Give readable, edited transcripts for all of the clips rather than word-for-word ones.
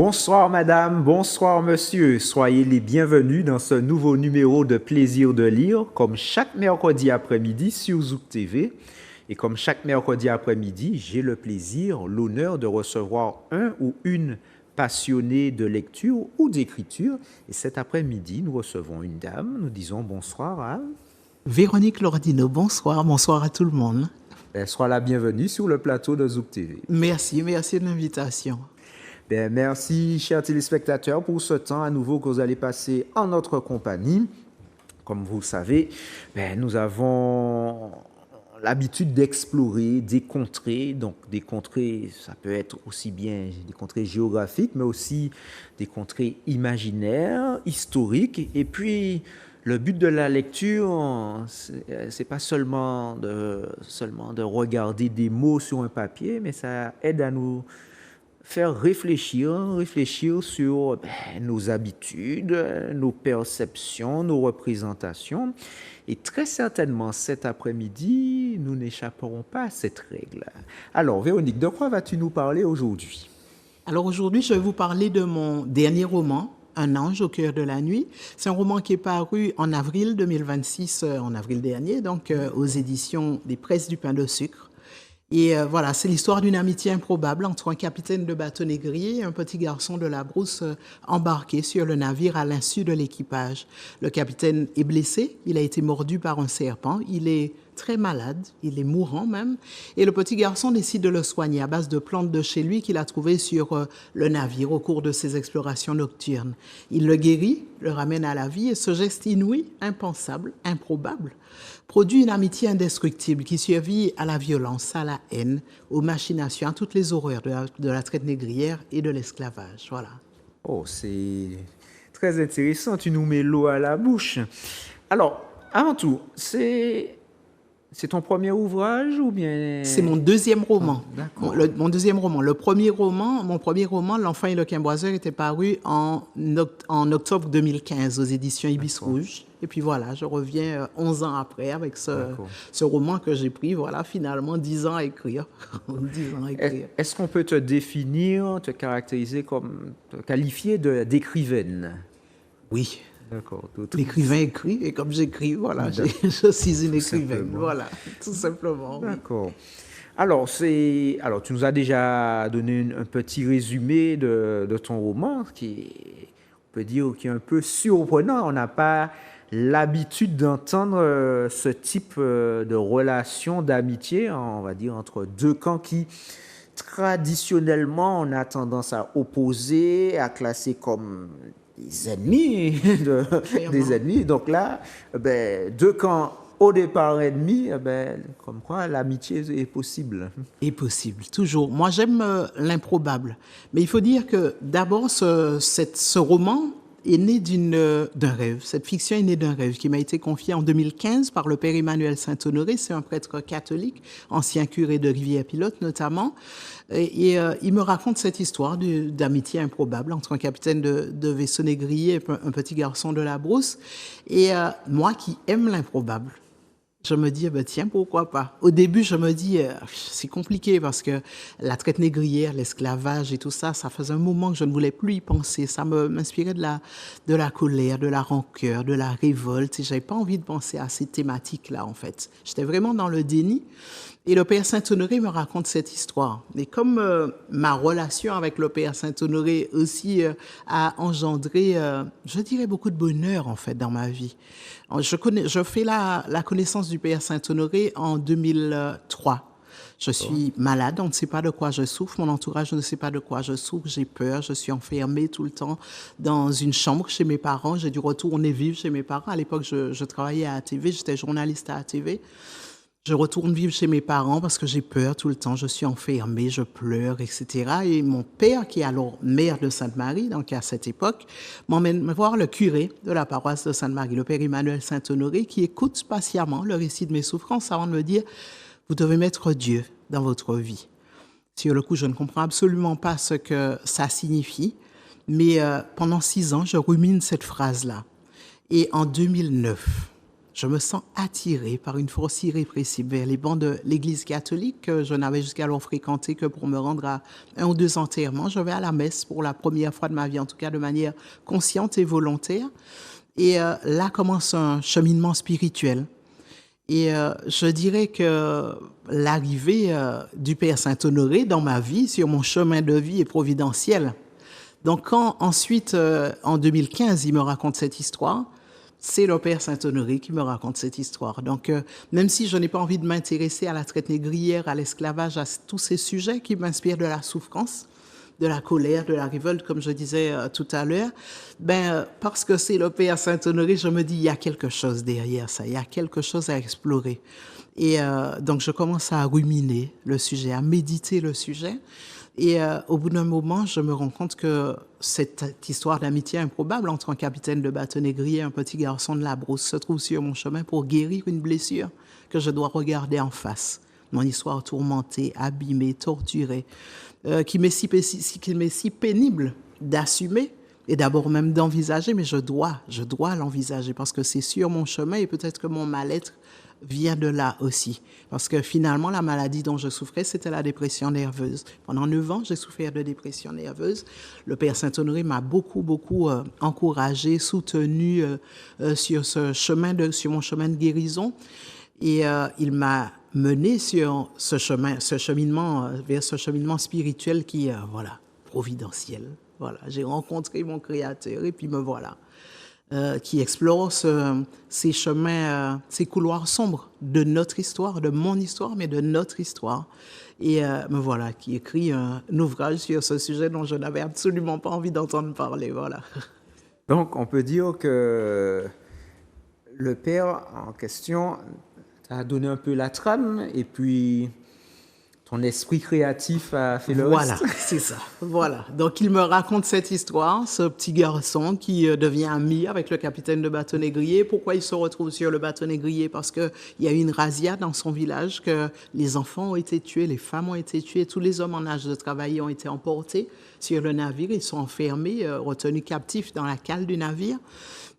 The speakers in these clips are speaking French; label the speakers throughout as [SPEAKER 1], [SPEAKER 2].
[SPEAKER 1] Bonsoir madame, bonsoir monsieur, soyez les bienvenus dans ce nouveau numéro de Plaisir de lire, comme chaque mercredi après-midi sur Zouk TV. Et comme chaque mercredi après-midi, j'ai le plaisir, l'honneur de recevoir un ou une passionnée de lecture ou d'écriture. Et cet après-midi, nous recevons une dame, nous disons bonsoir à...
[SPEAKER 2] Véronique Lordino, bonsoir, bonsoir à tout le monde.
[SPEAKER 1] Sois la bienvenue sur le plateau de Zouk TV.
[SPEAKER 2] Merci de l'invitation.
[SPEAKER 1] Merci, chers téléspectateurs, pour ce temps à nouveau que vous allez passer en notre compagnie. Comme vous le savez, nous avons l'habitude d'explorer des contrées. Donc, des contrées, ça peut être aussi bien des contrées géographiques, mais aussi des contrées imaginaires, historiques. Et puis, le but de la lecture, c'est pas seulement de regarder des mots sur un papier, mais ça aide à nous faire réfléchir sur nos habitudes, nos perceptions, nos représentations. Et très certainement, cet après-midi, nous n'échapperons pas à cette règle. Alors, Véronique, de quoi vas-tu nous parler aujourd'hui?
[SPEAKER 2] Alors aujourd'hui, je vais vous parler de mon dernier roman, Un ange au cœur de la nuit. C'est un roman qui est paru en avril 2026, en avril dernier, donc aux éditions des Presses du Pain de Sucre. Et voilà, c'est l'histoire d'une amitié improbable entre un capitaine de bateau négrier et un petit garçon de la brousse embarqué sur le navire à l'insu de l'équipage. Le capitaine est blessé, il a été mordu par un serpent, il est très malade, il est mourant même, et le petit garçon décide de le soigner à base de plantes de chez lui qu'il a trouvées sur le navire au cours de ses explorations nocturnes. Il le guérit, le ramène à la vie, et ce geste inouï, impensable, improbable, produit une amitié indestructible qui survit à la violence, à la haine, aux machinations, à toutes les horreurs de la traite négrière et de l'esclavage. Voilà.
[SPEAKER 1] Oh, c'est très intéressant, tu nous mets l'eau à la bouche. Alors, avant tout, c'est ton premier ouvrage ou bien...
[SPEAKER 2] C'est mon deuxième roman.
[SPEAKER 1] D'accord.
[SPEAKER 2] Mon deuxième roman. Mon premier roman, L'Enfant et le Quimboiseur, était paru en octobre 2015 aux éditions Ibis Rouge. Et puis voilà, je reviens 11 ans après avec ce roman que j'ai pris, voilà, finalement 10 ans à écrire. 10 ans à écrire.
[SPEAKER 1] Est-ce qu'on peut te définir, te caractériser comme, te qualifier d'écrivaine?
[SPEAKER 2] Oui.
[SPEAKER 1] D'accord.
[SPEAKER 2] L'écrivain écrit, et comme j'écris, voilà, je suis une écrivaine. Voilà, tout simplement.
[SPEAKER 1] D'accord. Alors, tu nous as déjà donné un petit résumé de ton roman, on peut dire, qui est un peu surprenant. On n'a pas l'habitude d'entendre ce type de relation d'amitié, on va dire, entre deux camps qui, traditionnellement, on a tendance à opposer, à classer comme des ennemis, des ennemis. Donc là, deux camps au départ ennemis, comme quoi l'amitié est possible.
[SPEAKER 2] Est possible, toujours. Moi, j'aime l'improbable. Mais il faut dire que d'abord, ce roman est né d'un rêve. Cette fiction est née d'un rêve qui m'a été confié en 2015 par le père Emmanuel Saint-Honoré. C'est un prêtre catholique, ancien curé de Rivière-Pilote notamment. Et il me raconte cette histoire d'amitié improbable entre un capitaine de vaisseau négrier et un petit garçon de la brousse. Et moi qui aime l'improbable, je me dis, tiens, pourquoi pas? Au début, je me dis, c'est compliqué parce que la traite négrière, l'esclavage et tout ça, ça faisait un moment que je ne voulais plus y penser. Ça m'inspirait de la colère, de la rancœur, de la révolte. Et j'avais pas envie de penser à ces thématiques-là, en fait. J'étais vraiment dans le déni. Et le père Saint-Honoré me raconte cette histoire. Et comme ma relation avec le père Saint-Honoré aussi a engendré, je dirais, beaucoup de bonheur, en fait, dans ma vie. Je fais la connaissance du père Saint-Honoré en 2003. Je suis malade, on ne sait pas de quoi je souffre, mon entourage ne sait pas de quoi je souffre, j'ai peur, je suis enfermée tout le temps dans une chambre chez mes parents. J'ai dû retourner vivre chez mes parents. À l'époque, je travaillais à ATV, j'étais journaliste à ATV. Je retourne vivre chez mes parents parce que j'ai peur tout le temps, je suis enfermée, je pleure, etc. Et mon père, qui est alors maire de Sainte-Marie, donc à cette époque, m'emmène voir le curé de la paroisse de Sainte-Marie, le père Emmanuel Saint-Honoré, qui écoute patiemment le récit de mes souffrances avant de me dire « Vous devez mettre Dieu dans votre vie ». Sur le coup, je ne comprends absolument pas ce que ça signifie, mais pendant 6 ans, je rumine cette phrase-là. Et en 2009, je me sens attirée par une force irrépressible vers les bancs de l'Église catholique que je n'avais jusqu'alors fréquenté que pour me rendre à un ou deux enterrements. Je vais à la messe pour la première fois de ma vie, en tout cas de manière consciente et volontaire. Et là commence un cheminement spirituel. Et je dirais que l'arrivée du Père Saint-Honoré dans ma vie, sur mon chemin de vie, est providentielle. Donc quand ensuite, en 2015, il me raconte cette histoire, c'est le Père Saint-Honoré qui me raconte cette histoire. Donc, même si je n'ai pas envie de m'intéresser à la traite négrière, à l'esclavage, à tous ces sujets qui m'inspirent de la souffrance, de la colère, de la révolte, comme je disais tout à l'heure, parce que c'est le Père Saint-Honoré, je me dis, il y a quelque chose derrière ça, il y a quelque chose à explorer. Et donc, je commence à ruminer le sujet, à méditer le sujet. Et au bout d'un moment, je me rends compte que cette histoire d'amitié improbable entre un capitaine de bateau négrier et un petit garçon de la brousse se trouve sur mon chemin pour guérir une blessure que je dois regarder en face. Mon histoire tourmentée, abîmée, torturée, qui m'est si pénible d'assumer et d'abord même d'envisager, mais je dois l'envisager parce que c'est sur mon chemin et peut-être que mon mal-être vient de là aussi. Parce que finalement, la maladie dont je souffrais, c'était la dépression nerveuse. Pendant 9 ans, j'ai souffert de dépression nerveuse. Le Père Saint-Honoré m'a beaucoup encouragé, soutenu sur sur mon chemin de guérison. Et il m'a mené sur vers ce cheminement spirituel qui est, providentiel. Voilà, j'ai rencontré mon Créateur et puis me voilà. Qui explore ces chemins, ces couloirs sombres de notre histoire, de mon histoire, mais de notre histoire. Et me voilà, qui écrit un ouvrage sur ce sujet dont je n'avais absolument pas envie d'entendre parler. Voilà.
[SPEAKER 1] Donc, on peut dire que le père en question t'a donné un peu la trame et puis ton esprit créatif a fait le reste.
[SPEAKER 2] Voilà, c'est ça. Voilà. Donc, il me raconte cette histoire, ce petit garçon qui devient ami avec le capitaine de bateau négrier. Pourquoi il se retrouve sur le bateau négrier? Parce qu'il y a eu une razzia dans son village, que les enfants ont été tués, les femmes ont été tuées, tous les hommes en âge de travailler ont été emportés sur le navire. Ils sont enfermés, retenus captifs dans la cale du navire.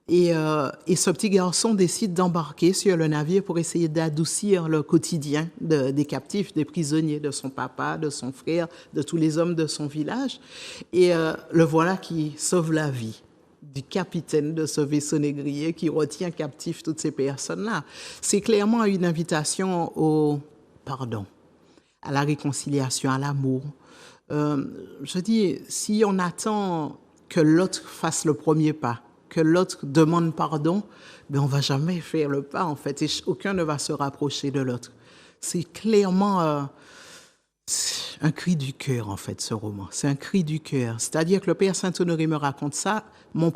[SPEAKER 2] Et ce petit garçon décide d'embarquer sur le navire pour essayer d'adoucir le quotidien des captifs, des prisonniers, de son papa, de son frère, de tous les hommes de son village. Et le voilà qui sauve la vie du capitaine de ce vaisseau négrier qui retient captif toutes ces personnes-là. C'est clairement une invitation au pardon, à la réconciliation, à l'amour. Je dis, si on attend que l'autre fasse le premier pas, que l'autre demande pardon, mais on ne va jamais faire le pas, en fait, et aucun ne va se rapprocher de l'autre. C'est clairement un cri du cœur, en fait, ce roman. C'est un cri du cœur. C'est-à-dire que le Père Saint-Honoré me raconte ça. Le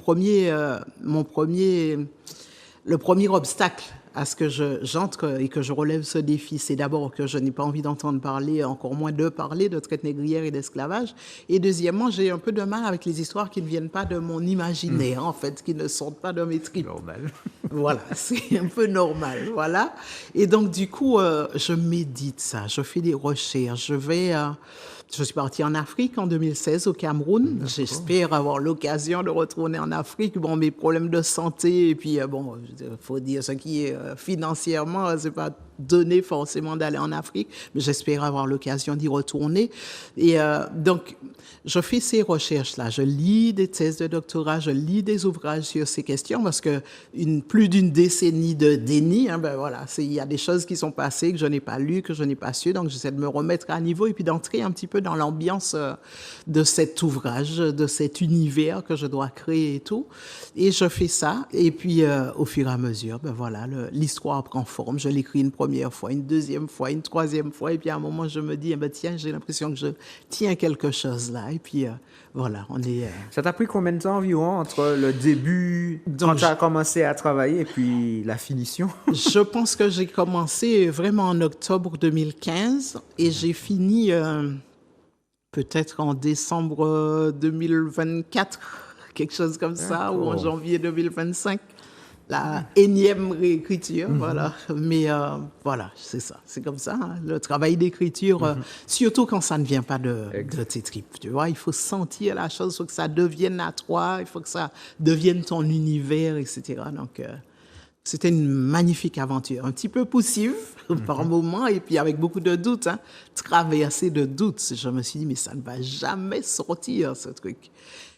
[SPEAKER 2] premier obstacle à ce que j'entre et que je relève ce défi, c'est d'abord que je n'ai pas envie d'entendre parler, encore moins de parler de traite négrière et d'esclavage. Et deuxièmement, j'ai un peu de mal avec les histoires qui ne viennent pas de mon imaginaire, en fait, qui ne sortent pas de mes tripes.
[SPEAKER 1] Normal.
[SPEAKER 2] Voilà, c'est un peu normal, voilà. Et donc, du coup, je médite ça, je fais des recherches, je suis partie en Afrique en 2016, au Cameroun. D'accord. J'espère avoir l'occasion de retourner en Afrique. Bon, mes problèmes de santé, et puis, bon, il faut dire ce qui est financièrement, c'est pas donné forcément d'aller en Afrique, mais j'espère avoir l'occasion d'y retourner. Et donc, je fais ces recherches-là. Je lis des thèses de doctorat, je lis des ouvrages sur ces questions, parce que plus d'une décennie de déni, voilà, il y a des choses qui sont passées que je n'ai pas lues, que je n'ai pas su, donc j'essaie de me remettre à niveau et puis d'entrer un petit peu dans l'ambiance de cet ouvrage, de cet univers que je dois créer et tout. Et je fais ça, et puis au fur et à mesure, voilà, l'histoire prend forme. Je l'écris une première fois, une deuxième fois, une troisième fois, et puis à un moment, je me dis, tiens, j'ai l'impression que je tiens quelque chose là, et puis voilà, on est...
[SPEAKER 1] Ça t'a pris combien de temps environ entre le début, quand tu as commencé à travailler, et puis la finition?
[SPEAKER 2] Je pense que j'ai commencé vraiment en octobre 2015, et j'ai fini peut-être en décembre 2024, quelque chose comme ça, ou en janvier 2025. La énième réécriture, voilà. Mais voilà, c'est ça, c'est comme ça. Hein. Le travail d'écriture, surtout quand ça ne vient pas de tes tripes, tu vois. Il faut sentir la chose, il faut que ça devienne à toi, il faut que ça devienne ton univers, etc. Donc, C'était une magnifique aventure, un petit peu poussive par moments, et puis avec beaucoup de doutes, hein, traversée de doutes. Je me suis dit, mais ça ne va jamais sortir, ce truc.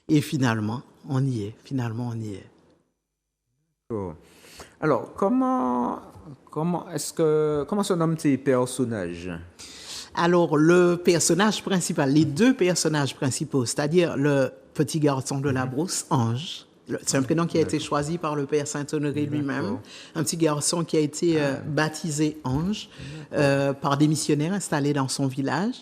[SPEAKER 2] Et finalement, on y est. Finalement, on y est.
[SPEAKER 1] Oh. Alors, comment se nomment tes personnages?
[SPEAKER 2] Alors, le personnage principal, les deux personnages principaux, c'est-à-dire le petit garçon de la brousse, Ange. C'est un prénom qui a été choisi par le Père Saint-Honoré lui-même. Un petit garçon qui a été baptisé Ange par des missionnaires installés dans son village.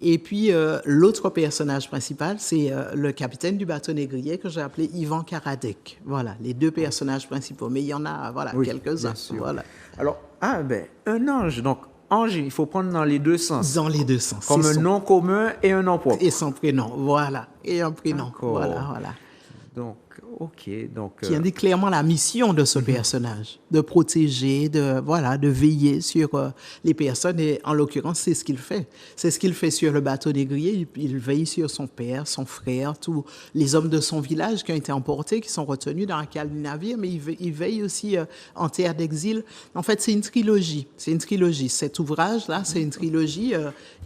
[SPEAKER 2] Et puis, l'autre personnage principal, c'est le capitaine du bateau négrier que j'ai appelé Ivan Karadec. Voilà, les deux personnages principaux. Mais il y en a, voilà,
[SPEAKER 1] Oui,
[SPEAKER 2] quelques-uns.
[SPEAKER 1] bien sûr.
[SPEAKER 2] Voilà.
[SPEAKER 1] Alors, un ange. Donc, ange, il faut prendre dans les deux sens.
[SPEAKER 2] Dans les deux sens.
[SPEAKER 1] Comme
[SPEAKER 2] C'est
[SPEAKER 1] un
[SPEAKER 2] son-
[SPEAKER 1] nom commun et un nom propre.
[SPEAKER 2] Et son prénom, voilà. Et un prénom,
[SPEAKER 1] D'accord.
[SPEAKER 2] voilà.
[SPEAKER 1] Donc, ok. Donc,
[SPEAKER 2] Qui indique clairement la mission de ce personnage, de protéger, de veiller sur les personnes. Et en l'occurrence, c'est ce qu'il fait. C'est ce qu'il fait sur le bateau négrier. Il veille sur son père, son frère, tous les hommes de son village qui ont été emportés, qui sont retenus dans un cale du navire, mais il veille aussi en terre d'exil. En fait, c'est une trilogie. C'est une trilogie. Cet ouvrage-là, c'est une trilogie.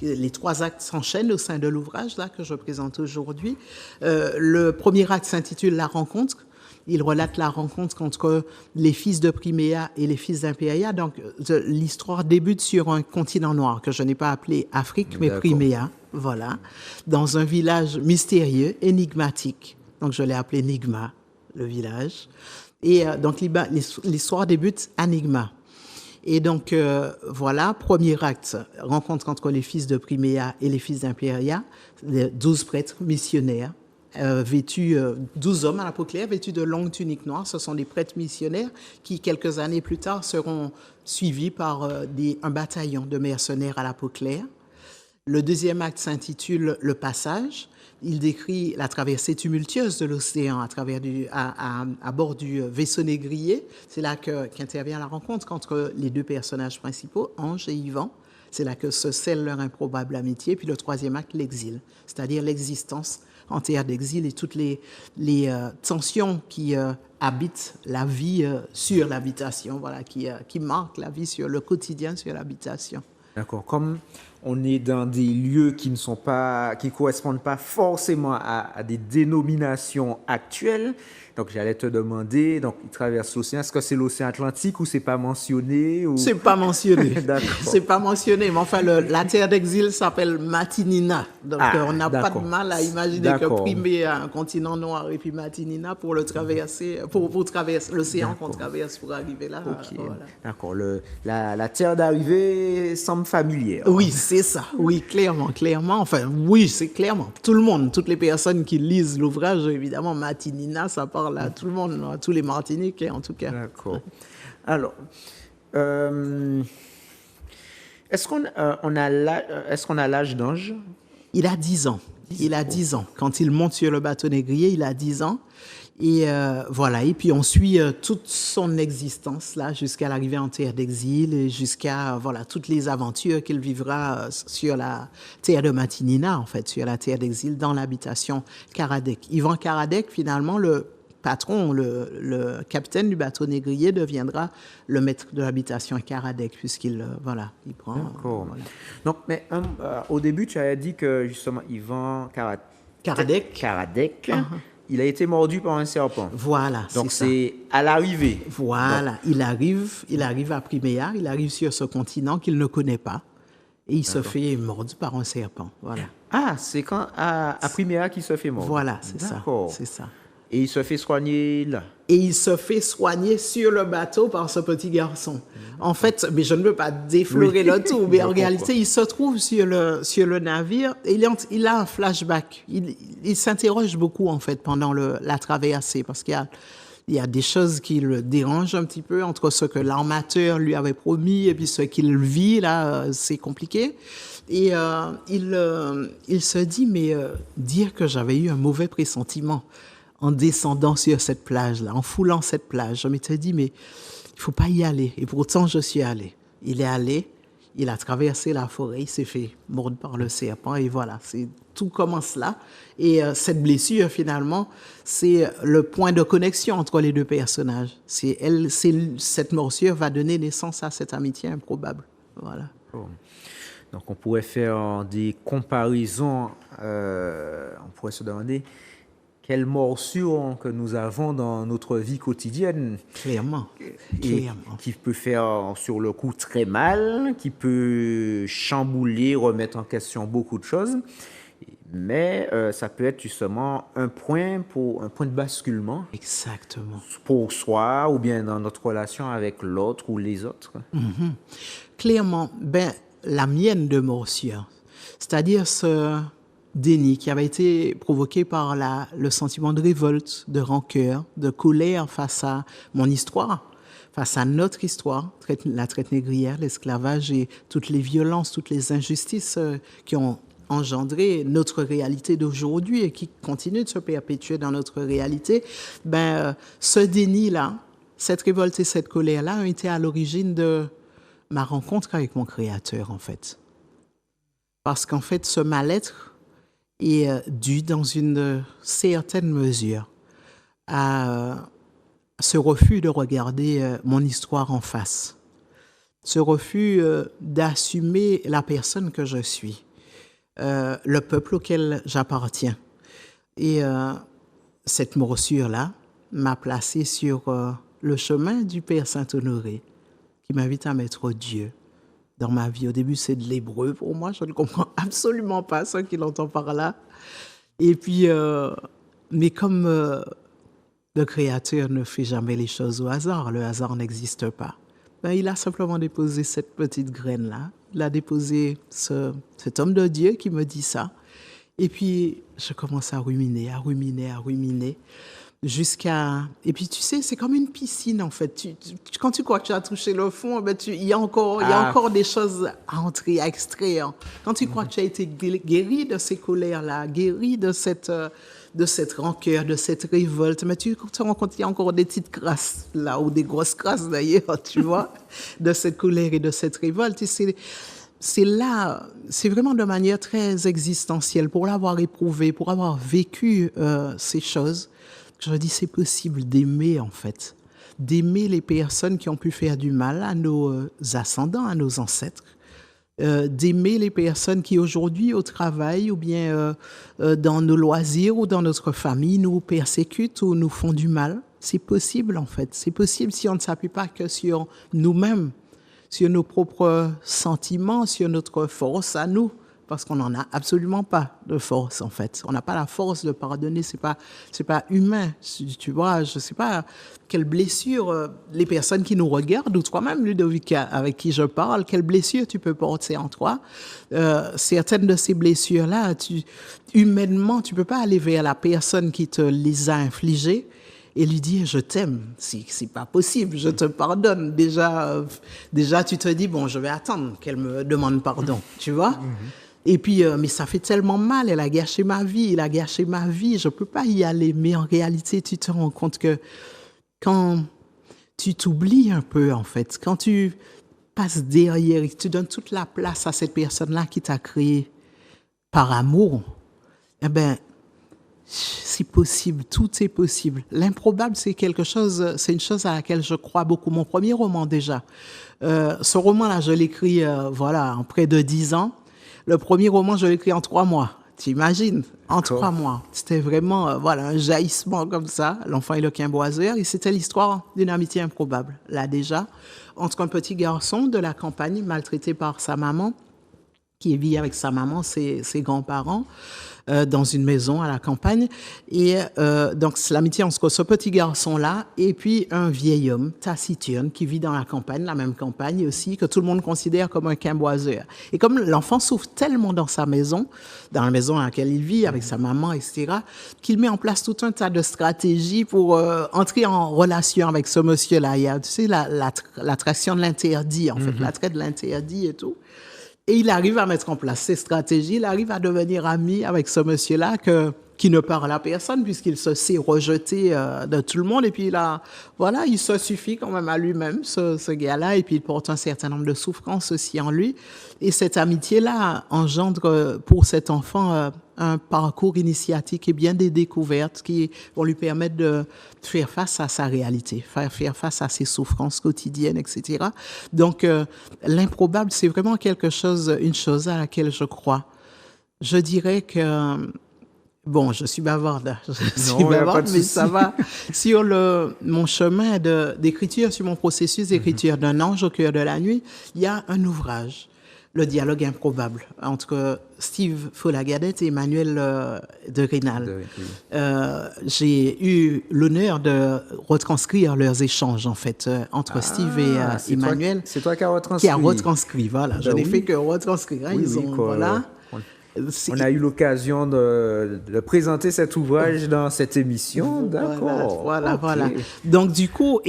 [SPEAKER 2] Les 3 actes s'enchaînent au sein de l'ouvrage là que je présente aujourd'hui. Le premier acte s'intitule La rencontre. Il relate la rencontre entre les fils de Priméa et les fils d'Impéria. Donc, l'histoire débute sur un continent noir que je n'ai pas appelé Afrique, mais
[SPEAKER 1] D'accord.
[SPEAKER 2] Priméa, voilà, dans un village mystérieux, énigmatique. Donc, je l'ai appelé Nigma, le village. Et donc, l'histoire débute à Nigma. Et donc, voilà, premier acte, rencontre entre les fils de Priméa et les fils d'Impéria, 12 prêtres missionnaires, vêtus, 12 hommes à la peau claire, vêtus de longues tuniques noires. Ce sont des prêtres missionnaires qui, quelques années plus tard, seront suivis par un bataillon de mercenaires à la peau claire. Le deuxième acte s'intitule Le passage. Il décrit la traversée tumultueuse de l'océan à bord du vaisseau négrier. C'est là qu'intervient la rencontre entre les deux personnages principaux, Ange et Yvan. C'est là que se scelle leur improbable amitié. Puis le troisième acte, l'exil, c'est-à-dire l'existence en terre d'exil et toutes les tensions qui habitent la vie sur l'habitation, voilà, qui marquent la vie sur le quotidien sur l'habitation.
[SPEAKER 1] d'accord. Comme on est dans des lieux qui correspondent pas forcément à des dénominations actuelles. Donc, j'allais te demander, donc, il traverse l'océan. Est-ce que c'est l'océan Atlantique ou c'est pas mentionné ou...
[SPEAKER 2] C'est pas mentionné.
[SPEAKER 1] D'accord.
[SPEAKER 2] C'est pas mentionné. Mais enfin, la terre d'exil s'appelle Matinina. Donc, on n'a pas de mal à imaginer que
[SPEAKER 1] D'accord.
[SPEAKER 2] Primé a un continent noir et puis Matinina pour le traverser, pour traverser l'océan qu'on traverse pour arriver là.
[SPEAKER 1] Ok,
[SPEAKER 2] Voilà.
[SPEAKER 1] d'accord. La terre d'arrivée semble familière.
[SPEAKER 2] Oui, c'est ça. Oui, clairement. Enfin, oui, c'est clairement. Tout le monde, toutes les personnes qui lisent l'ouvrage, évidemment, Matinina, ça parle à tout le monde, à tous les Martiniquais en tout cas.
[SPEAKER 1] D'accord. Alors, est-ce qu'on a l'âge d'Ange?
[SPEAKER 2] Il a 10 ans. Il a 10 ans. Quand il monte sur le bateau négrier, il a 10 ans. Et voilà. Et puis on suit toute son existence là jusqu'à l'arrivée en terre d'exil et jusqu'à voilà toutes les aventures qu'il vivra sur la terre de Matinina, en fait, sur la terre d'exil dans l'habitation Karadec. Ivan Karadec, finalement, le patron, le capitaine du bateau négrier deviendra le maître de l'habitation Karadec puisqu'il il prend.
[SPEAKER 1] D'accord.
[SPEAKER 2] Voilà.
[SPEAKER 1] Donc, mais au début, tu avais dit que justement, Ivan
[SPEAKER 2] Karadec.
[SPEAKER 1] il a été mordu par un serpent.
[SPEAKER 2] Voilà.
[SPEAKER 1] Donc,
[SPEAKER 2] ça.
[SPEAKER 1] c'est à l'arrivée.
[SPEAKER 2] Voilà, il arrive à Priméa, il arrive sur ce continent qu'il ne connaît pas et il se fait mordre par un serpent. Voilà,
[SPEAKER 1] Ah, c'est quand à Priméa qu'il se fait mordre.
[SPEAKER 2] voilà, c'est ça,
[SPEAKER 1] D'accord.
[SPEAKER 2] c'est ça.
[SPEAKER 1] Et il se fait soigner là.
[SPEAKER 2] Et il se fait soigner sur le bateau par ce petit garçon. En fait, mais je ne veux pas déflorer le tout, mais en réalité, il se trouve sur le navire et il a un flashback. Il s'interroge beaucoup, en fait, pendant la traversée, parce qu'il y a des choses qui le dérangent un petit peu entre ce que l'armateur lui avait promis et puis ce qu'il vit, là, c'est compliqué. Et il se dit, mais dire que j'avais eu un mauvais pressentiment en descendant sur cette plage-là, en foulant cette plage. Je m'étais dit, mais il ne faut pas y aller. Et pourtant, je suis allé. Il est allé, Il a traversé la forêt, il s'est fait mordre par le serpent et voilà, tout commence là. Et cette blessure, finalement, c'est le point de connexion entre les deux personnages. Cette morsure va donner naissance à cette amitié improbable. Voilà.
[SPEAKER 1] Oh. Donc on pourrait faire des comparaisons, on pourrait se demander quelle morsure que nous avons dans notre vie quotidienne.
[SPEAKER 2] Clairement.
[SPEAKER 1] Et qui peut faire sur le coup très mal, qui peut chambouler, remettre en question beaucoup de choses. Mais ça peut être justement un point de basculement.
[SPEAKER 2] Exactement.
[SPEAKER 1] Pour soi ou bien dans notre relation avec l'autre ou les autres.
[SPEAKER 2] Mm-hmm. Clairement, la mienne de morsure, c'est-à-dire ce déni qui avait été provoqué par le sentiment de révolte, de rancœur, de colère face à mon histoire, face à notre histoire, la traite négrière, l'esclavage et toutes les violences, toutes les injustices qui ont engendré notre réalité d'aujourd'hui et qui continuent de se perpétuer dans notre réalité. Ce déni-là, cette révolte et cette colère-là ont été à l'origine de ma rencontre avec mon Créateur, en fait. Parce qu'en fait, ce mal-être est dû, dans une certaine mesure, à ce refus de regarder mon histoire en face. Ce refus d'assumer la personne que je suis, le peuple auquel j'appartiens. Et cette morsure-là m'a placé sur le chemin du Père Saint-Honoré, qui m'invite à mettre Dieu dans ma vie. Au début, c'est de l'hébreu pour moi. Je ne comprends absolument pas ce qu'il entend par là. Et puis, mais comme le Créateur ne fait jamais les choses au hasard, le hasard n'existe pas. Il a simplement déposé cette petite graine-là. Il a déposé cet homme de Dieu qui me dit ça. Et puis, je commence à ruminer. Et puis, tu sais, c'est comme une piscine, en fait. Quand tu crois que tu as touché le fond, il y a encore des choses à entrer, à extraire. Quand tu crois que tu as été guéri de ces colères-là, guéri de cette rancœur, de cette révolte, mais tu te rends compte qu'il y a encore des petites crasses, là, ou des grosses crasses, d'ailleurs, tu vois, de cette colère et de cette révolte. Et c'est là, c'est vraiment de manière très existentielle, pour l'avoir éprouvé, pour avoir vécu ces choses. Je dis, c'est possible d'aimer, en fait, d'aimer les personnes qui ont pu faire du mal à nos ascendants, à nos ancêtres, d'aimer les personnes qui aujourd'hui au travail ou bien dans nos loisirs ou dans notre famille nous persécutent ou nous font du mal. C'est possible, en fait. C'est possible si on ne s'appuie pas que sur nous-mêmes, sur nos propres sentiments, sur notre force à nous. Parce qu'on n'en a absolument pas de force, en fait. On n'a pas la force de pardonner, c'est pas humain. Tu vois, je sais pas quelle blessure les personnes qui nous regardent, ou toi-même, Ludovic, avec qui je parle, quelle blessure tu peux porter en toi. Certaines de ces blessures-là, humainement, tu peux pas aller vers la personne qui te les a infligées et lui dire je t'aime. C'est pas possible, je te pardonne. Déjà, tu te dis bon, je vais attendre qu'elle me demande pardon, tu vois. Et puis, mais ça fait tellement mal, elle a gâché ma vie, il a gâché ma vie, je peux pas y aller. Mais en réalité, tu te rends compte que quand tu t'oublies un peu, en fait, quand tu passes derrière et que tu donnes toute la place à cette personne-là qui t'a créé par amour, c'est possible, tout est possible. L'improbable, c'est une chose à laquelle je crois beaucoup. Mon premier roman, déjà. Ce roman-là, je l'écris, en près de 10 ans. Le premier roman, je l'ai écrit en 3 mois. T'imagines? En 3 mois. C'était vraiment, un jaillissement comme ça. L'enfant et le quimboiseur. Et c'était l'histoire d'une amitié improbable. Là, déjà, entre un petit garçon de la campagne, maltraité par sa maman, qui vit avec sa maman, ses grands-parents, dans une maison à la campagne. Et donc, c'est l'amitié entre ce petit garçon-là et puis un vieil homme taciturne qui vit dans la campagne, la même campagne aussi, que tout le monde considère comme un quimboiseur. Et comme l'enfant souffre tellement dans sa maison, dans la maison dans laquelle il vit, avec sa maman, etc., qu'il met en place tout un tas de stratégies pour entrer en relation avec ce monsieur-là. Il y a, tu sais, l'attraction de l'interdit, en fait, l'attrait de l'interdit et tout. Et il arrive à mettre en place ces stratégies, il arrive à devenir ami avec ce monsieur-là qui ne parle à personne puisqu'il se sait rejeté de tout le monde. Et puis là, voilà, il se suffit quand même à lui-même, ce gars-là, et puis il porte un certain nombre de souffrances aussi en lui. Et cette amitié-là engendre pour cet enfant un parcours initiatique et bien des découvertes qui vont lui permettre de faire face à sa réalité, faire face à ses souffrances quotidiennes, etc. Donc, l'improbable, c'est vraiment une chose à laquelle je crois. Je dirais que, bon, je suis bavarde, mais ça va sur mon chemin d'écriture, sur mon processus d'écriture d'un ange au cœur de la nuit, il y a un ouvrage. Le dialogue improbable entre Steve Follagadet et Emmanuel de Rênal. J'ai eu l'honneur de retranscrire leurs échanges, en fait, entre Steve et Emmanuel.
[SPEAKER 1] C'est toi qui as retranscrit.
[SPEAKER 2] Qui a retranscrit, voilà. Je n'ai fait que retranscrire. Hein. Voilà.
[SPEAKER 1] On a eu l'occasion de présenter cet ouvrage dans cette émission. D'accord.
[SPEAKER 2] Voilà. Donc, du coup,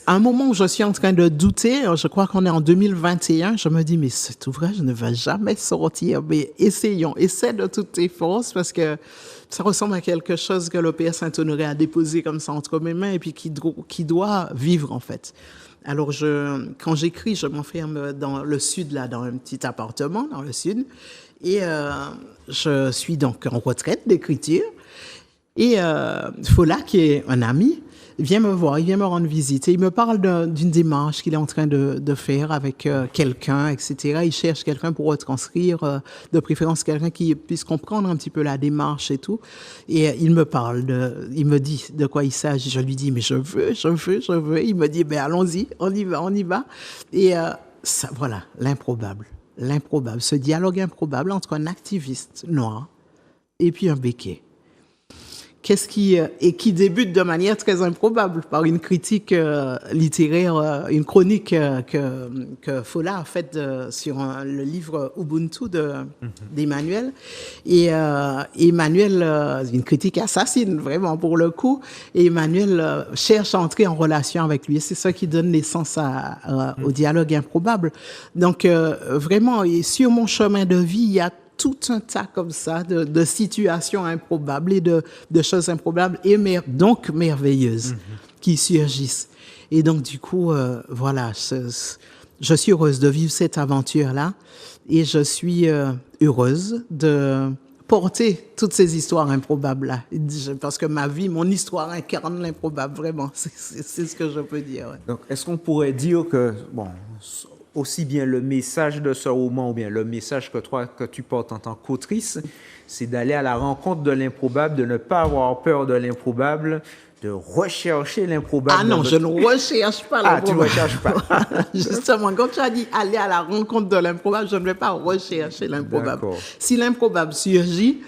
[SPEAKER 2] à un moment où je suis en train de douter, je crois qu'on est en 2021, je me dis, mais cet ouvrage ne va jamais sortir. Mais essaie de toutes tes forces parce que ça ressemble à quelque chose que le Père Saint-Honoré a déposé comme ça entre mes mains et puis qui doit vivre, en fait. Alors, quand j'écris, je m'enferme dans le sud, là, dans un petit appartement, dans le sud. Et je suis donc en retraite d'écriture. Et Fola, qui est un ami, vient me voir, il vient me rendre visite. Et il me parle d'une démarche qu'il est en train de faire avec quelqu'un, etc. Il cherche quelqu'un pour retranscrire, de préférence quelqu'un qui puisse comprendre un petit peu la démarche et tout. Et il me dit de quoi il s'agit. Je lui dis, mais je veux. Il me dit, ben allons-y, on y va. Et ça, voilà, l'improbable, ce dialogue improbable entre un activiste noir et puis un béquet. Qui débute de manière très improbable par une critique littéraire, une chronique que Fola a faite sur le livre Ubuntu d'Emmanuel. Et Emmanuel, une critique assassine vraiment pour le coup, et Emmanuel cherche à entrer en relation avec lui. Et c'est ça qui donne naissance au dialogue improbable. Donc vraiment, et sur mon chemin de vie, il y a tout un tas comme ça de situations improbables et de choses improbables et donc merveilleuses qui surgissent. Et donc, du coup, voilà, je suis heureuse de vivre cette aventure-là et je suis heureuse de porter toutes ces histoires improbables-là. Parce que mon histoire incarne l'improbable, vraiment. C'est ce que je peux dire. Ouais.
[SPEAKER 1] Donc, est-ce qu'on pourrait dire que, aussi bien le message de ce roman ou bien le message que tu portes en tant qu'autrice, c'est d'aller à la rencontre de l'improbable, de ne pas avoir peur de l'improbable, de rechercher l'improbable.
[SPEAKER 2] Ah non, je ne recherche pas l'improbable.
[SPEAKER 1] Ah, tu ne recherches pas.
[SPEAKER 2] Justement, quand tu as dit aller à la rencontre de l'improbable, je ne vais pas rechercher l'improbable. D'accord. Si l'improbable surgit,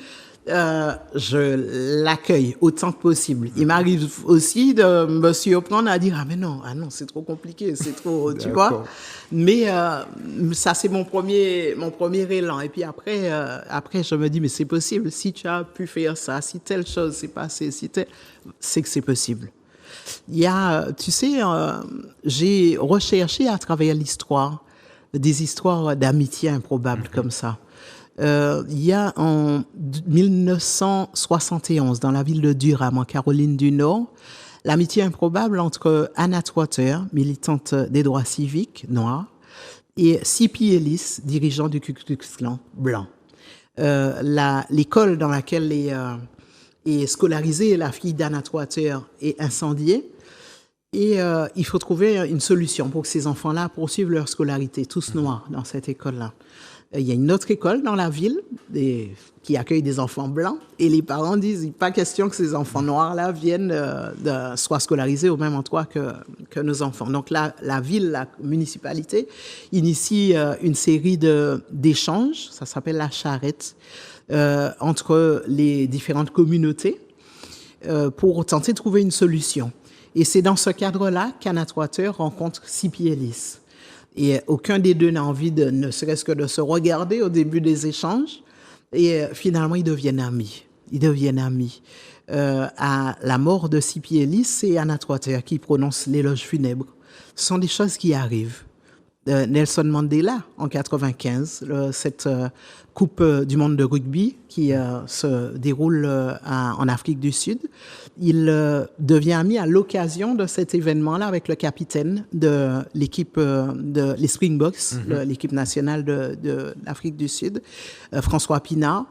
[SPEAKER 2] je l'accueille autant que possible. Il m'arrive aussi de me surprendre à dire ah non, c'est trop compliqué, c'est trop, tu vois. Mais ça c'est mon premier élan. Et puis après je me dis mais c'est possible. Si tu as pu faire ça, si telle chose s'est passée, c'est que c'est possible. Il y a, tu sais, j'ai recherché à travers l'histoire des histoires d'amitié improbables comme ça. Il y a en 1971, dans la ville de Durham, en Caroline du Nord, l'amitié improbable entre Anna Atwater, militante des droits civiques noirs, et C.P. Ellis, dirigeant du Ku Klux Klan blanc. L'école dans laquelle est scolarisée la fille d'Anna Atwater est incendiée. Et il faut trouver une solution pour que ces enfants-là poursuivent leur scolarité, tous noirs, dans cette école-là. Il y a une autre école dans la ville qui accueille des enfants blancs et les parents disent pas question que ces enfants noirs-là viennent soient scolarisés au même endroit que nos enfants. Donc la ville, la municipalité initie une série d'échanges, ça s'appelle la charrette, entre les différentes communautés pour tenter de trouver une solution. Et c'est dans ce cadre-là qu'Anna Atwater rencontre C.P. Ellis. Et aucun des deux n'a envie ne serait-ce que de se regarder au début des échanges. Et finalement, ils deviennent amis. À la mort de C.P. Ellis, c'est Anna Atwater qui prononce l'éloge funèbre. Ce sont des choses qui arrivent. Nelson Mandela en 95, cette Coupe du monde de rugby qui se déroule en Afrique du Sud. Il devient ami à l'occasion de cet événement-là avec le capitaine de l'équipe les Springboks, l'équipe nationale de l'Afrique du Sud, François Pienaar,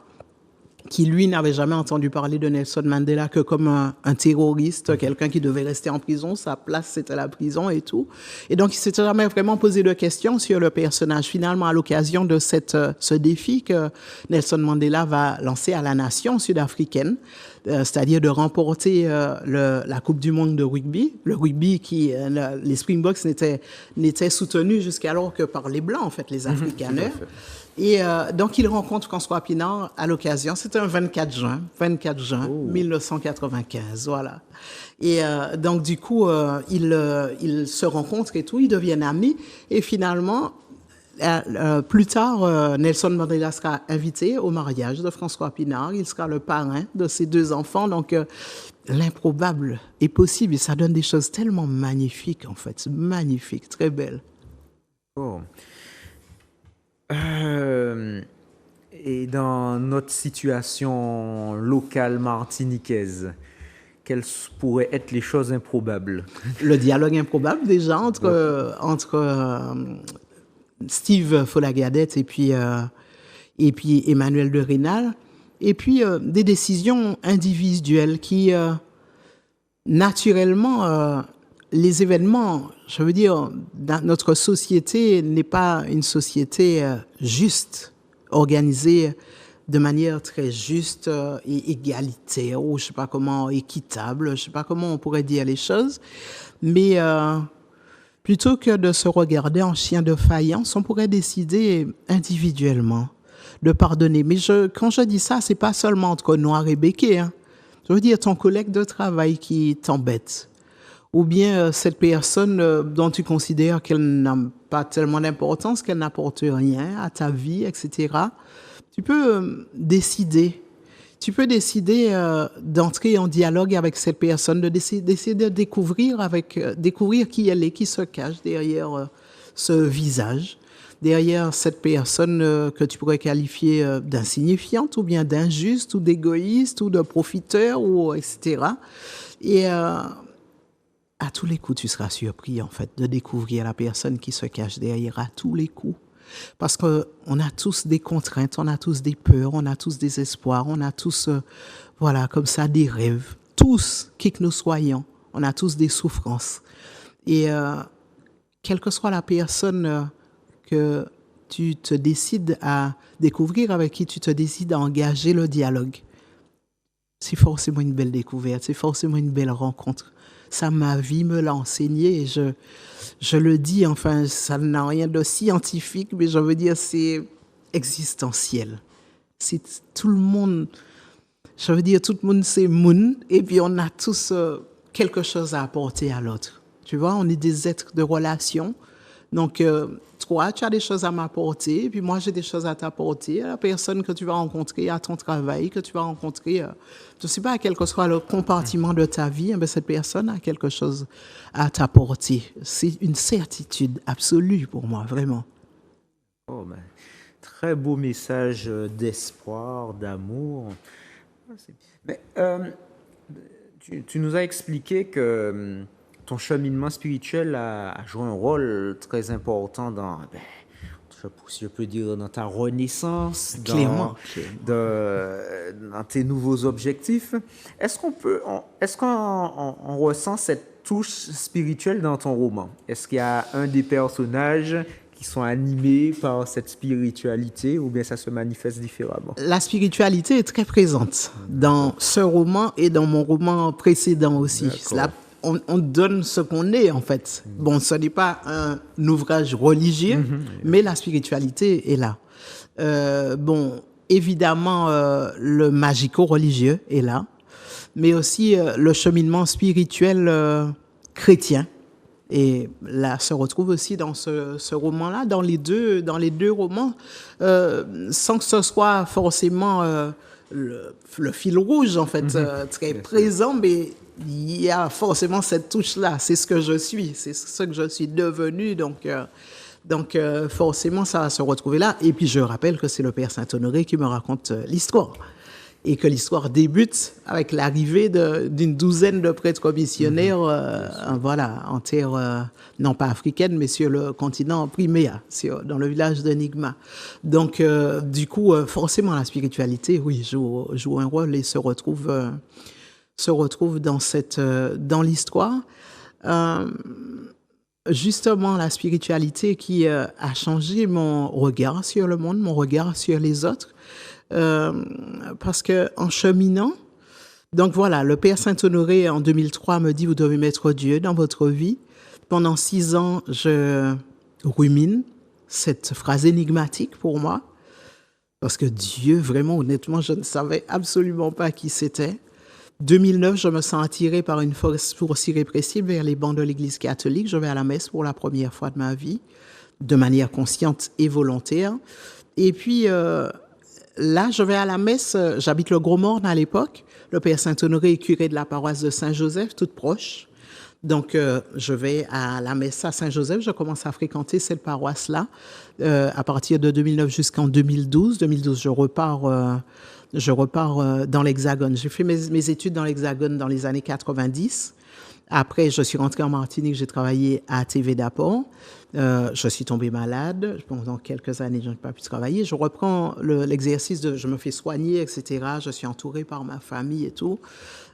[SPEAKER 2] qui, lui, n'avait jamais entendu parler de Nelson Mandela que comme un terroriste, quelqu'un qui devait rester en prison, sa place, c'était la prison et tout. Et donc, il s'était jamais vraiment posé de questions sur le personnage. Finalement, à l'occasion de ce défi que Nelson Mandela va lancer à la nation sud-africaine, c'est-à-dire de remporter la Coupe du monde de rugby. Le rugby les Springboks n'étaient soutenus jusqu'alors que par les Blancs, en fait, les Afrikaners. Et donc, il rencontre François Pienaar à l'occasion. C'était un 24 juin 1995, voilà. Et donc, du coup, ils se rencontrent et tout, ils deviennent amis. Et finalement, plus tard, Nelson Mandela sera invité au mariage de François Pienaar. Il sera le parrain de ses deux enfants. Donc, l'improbable est possible. Et ça donne des choses tellement magnifiques, en fait. Magnifiques, très belles.
[SPEAKER 1] Oh. Et dans notre situation locale martiniquaise, quelles pourraient être les choses improbables?
[SPEAKER 2] Le dialogue improbable déjà entre Steve Follagadette et puis Emmanuel de Rênal, et puis des décisions individuelles qui naturellement les événements, je veux dire, dans notre société n'est pas une société juste, organisée de manière très juste et égalitaire, ou je sais pas comment, équitable, je sais pas comment on pourrait dire les choses, mais plutôt que de se regarder en chien de faïence, on pourrait décider individuellement de pardonner. Mais quand je dis ça, c'est pas seulement entre noir et béquet, hein. Je veux dire ton collègue de travail qui t'embête, ou bien cette personne dont tu considères qu'elle n'a pas tellement d'importance, qu'elle n'apporte rien à ta vie, etc. Tu peux décider. Tu peux décider d'entrer en dialogue avec cette personne, d'essayer de découvrir qui elle est, qui se cache derrière ce visage, derrière cette personne que tu pourrais qualifier d'insignifiante, ou bien d'injuste, ou d'égoïste, ou de profiteur, ou etc. Et à tous les coups, tu seras surpris, en fait, de découvrir la personne qui se cache derrière, à tous les coups. Parce qu'on a tous des contraintes, on a tous des peurs, on a tous des espoirs, on a tous, voilà, comme ça, des rêves. Tous, qui que nous soyons, on a tous des souffrances. Et quelle que soit la personne que tu te décides à découvrir, avec qui tu te décides à engager le dialogue, c'est forcément une belle découverte, c'est forcément une belle rencontre. Ça, ma vie me l'a enseigné, et je le dis, enfin, ça n'a rien de scientifique, mais je veux dire, c'est existentiel. C'est tout le monde, je veux dire, tout le monde, c'est moun, et puis on a tous quelque chose à apporter à l'autre. Tu vois, on est des êtres de relation. Donc, toi, tu as des choses à m'apporter, puis moi, j'ai des choses à t'apporter. La personne que tu vas rencontrer à ton travail, que tu vas rencontrer, je ne sais pas, quel que soit le compartiment de ta vie, mais cette personne a quelque chose à t'apporter. C'est une certitude absolue pour moi, vraiment.
[SPEAKER 1] Oh, ben, très beau message d'espoir, d'amour. Mais, tu nous as expliqué que ton cheminement spirituel a joué un rôle très important dans, si je peux dire, dans ta renaissance,
[SPEAKER 2] Clairement.
[SPEAKER 1] dans tes nouveaux objectifs. Est-ce qu'on ressent cette touche spirituelle dans ton roman? Est-ce qu'il y a un des personnages qui sont animés par cette spiritualité, ou bien ça se manifeste différemment?
[SPEAKER 2] La spiritualité est très présente dans ce roman et dans mon roman précédent aussi. On donne ce qu'on est, en fait. Bon, ce n'est pas un ouvrage religieux, mais la spiritualité est là. Bon, évidemment, le magico-religieux est là, mais aussi le cheminement spirituel chrétien. Et là, se retrouve aussi dans ce roman-là, dans les deux romans, sans que ce soit forcément le fil rouge, en fait, très présent, mais il y a forcément cette touche-là. C'est ce que je suis, c'est ce que je suis devenu. Donc, Donc, forcément, ça va se retrouver là. Et puis, je rappelle que c'est le Père Saint-Honoré qui me raconte l'histoire. Et que l'histoire débute avec l'arrivée d'une douzaine de prêtres missionnaires, voilà, en terre, non pas africaine, mais sur le continent Priméa, dans le village de Nigma. Donc, du coup, forcément, la spiritualité, oui, joue un rôle et se retrouve dans l'histoire. Justement, la spiritualité qui a changé mon regard sur le monde, mon regard sur les autres. Parce que en cheminant, donc voilà, le Père Saint-Honoré en 2003 me dit vous devez mettre Dieu dans votre vie. Pendant 6 ans, je rumine cette phrase énigmatique pour moi, parce que Dieu, vraiment, honnêtement, je ne savais absolument pas qui c'était. 2009, je me sens attirée par une force irrépressible vers les bancs de l'Église catholique. Je vais à la messe pour la première fois de ma vie, de manière consciente et volontaire. Et puis là, je vais à la messe, j'habite le Gros-Morne à l'époque. Le Père Saint-Honoré est curé de la paroisse de Saint-Joseph, toute proche. Donc, je vais à la messe à Saint-Joseph. Je commence à fréquenter cette paroisse-là à partir de 2009 jusqu'en 2012. 2012, je repars dans l'Hexagone. J'ai fait mes études dans l'Hexagone dans les années 90. Après, je suis rentrée en Martinique, j'ai travaillé à TV d'Apport. Je suis tombée malade. Pendant quelques années, je n'ai pas pu travailler. Je reprends l'exercice je me fais soigner, etc. Je suis entourée par ma famille et tout.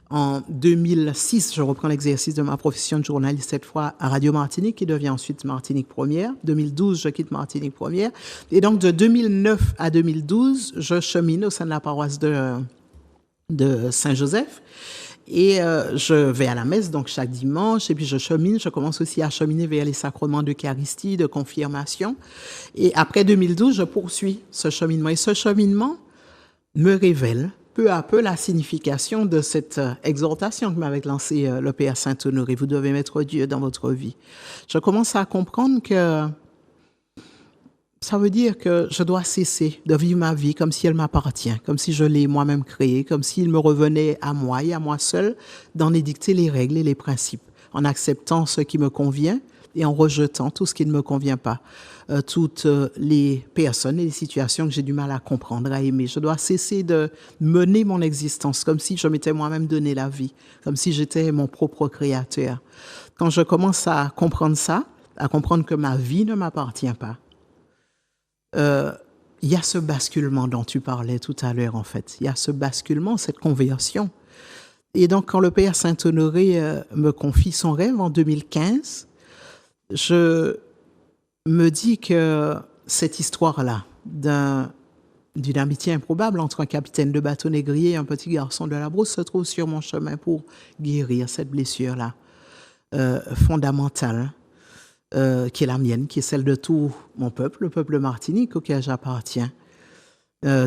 [SPEAKER 2] En 2006, je reprends l'exercice de ma profession de journaliste, cette fois à Radio Martinique, qui devient ensuite Martinique Première. 2012, je quitte Martinique Première. Et donc, de 2009 à 2012, je chemine au sein de la paroisse de Saint-Joseph. Et je vais à la messe donc chaque dimanche et puis je chemine. Je commence aussi à cheminer vers les sacrements d'Eucharistie, de confirmation. Et après 2012, je poursuis ce cheminement. Et ce cheminement me révèle peu à peu la signification de cette exhortation que m'avait lancée le Père Saint-Honoré. Vous devez mettre Dieu dans votre vie. Je commence à comprendre que ça veut dire que je dois cesser de vivre ma vie comme si elle m'appartient, comme si je l'ai moi-même créée, comme s'il me revenait à moi et à moi seul d'en édicter les règles et les principes, en acceptant ce qui me convient et en rejetant tout ce qui ne me convient pas, toutes les personnes et les situations que j'ai du mal à comprendre, à aimer. Je dois cesser de mener mon existence comme si je m'étais moi-même donné la vie, comme si j'étais mon propre créateur. Quand je commence à comprendre ça, à comprendre que ma vie ne m'appartient pas, il y a ce basculement dont tu parlais tout à l'heure, en fait. Il y a ce basculement, cette conversion. Et donc, quand le Père Saint-Honoré me confie son rêve en 2015, je me dis que cette histoire-là, d'une amitié improbable entre un capitaine de bateau négrier et un petit garçon de la Brousse se trouve sur mon chemin pour guérir cette blessure-là, fondamentale. Qui est la mienne, qui est celle de tout mon peuple, le peuple martinique auquel j'appartiens.